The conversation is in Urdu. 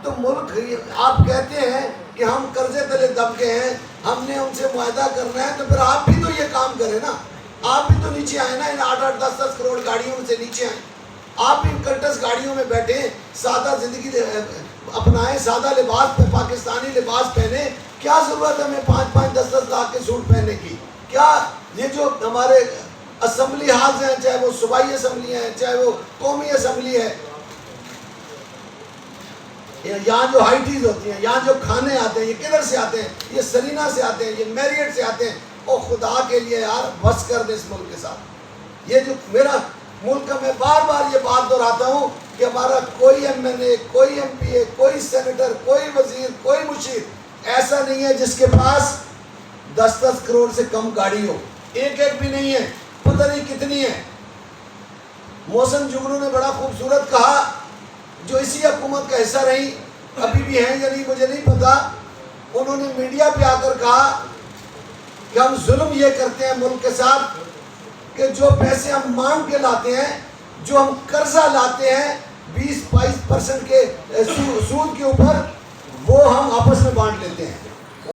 تو ملک آپ کہتے ہیں کہ ہم قرضے تلے دب گئے ہیں، ہم نے ان سے معاہدہ کرنا ہے، تو پھر آپ بھی تو یہ کام کریں نا، آپ بھی تو نیچے آئیں نا، ان 8-8 10-10 کروڑ گاڑیوں سے نیچے آئیں، آپ بھی کرٹس گاڑیوں میں بیٹھیں، سادہ زندگی اپنائیں، سادہ لباس پہ پاکستانی لباس پہنیں۔ کیا ضرورت ہے ہمیں 5-5 10-10 لاکھ کے سوٹ پہننے کی؟ کیا یہ جو ہمارے اسمبلی ہاؤس ہیں، چاہے وہ صوبائی اسمبلی ہیں، چاہے وہ قومی اسمبلی ہے، یہاں جو ہائی ٹیز ہوتی ہیں، یہاں جو کھانے آتے ہیں، یہ کدھر سے آتے ہیں؟ یہ سرینا سے آتے ہیں، یہ میریٹ سے آتے ہیں۔ اور خدا کے لیے یار بس کر دے اس ملک کے ساتھ۔ یہ جو میرا ملک ہے، میں بار بار یہ بات دہراتا ہوں کہ ہمارا کوئی ایم این اے، کوئی ایم پی اے، کوئی سینیٹر، کوئی وزیر، کوئی مشیر ایسا نہیں ہے جس کے پاس 10-10 کروڑ سے کم گاڑی ہو، ایک بھی نہیں ہے، پتہ نہیں کتنی ہے۔ محسن جگنو نے بڑا خوبصورت کہا، جو اسی حکومت کا حصہ رہی، ابھی بھی ہیں یا نہیں مجھے نہیں پتا، انہوں نے میڈیا پہ آ کر کہا کہ ہم ظلم یہ کرتے ہیں ملک کے ساتھ کہ جو پیسے ہم مانگ کے لاتے ہیں، جو ہم قرضہ لاتے ہیں 20-22% کے سود کے اوپر، وہ ہم آپس میں بانٹ لیتے ہیں۔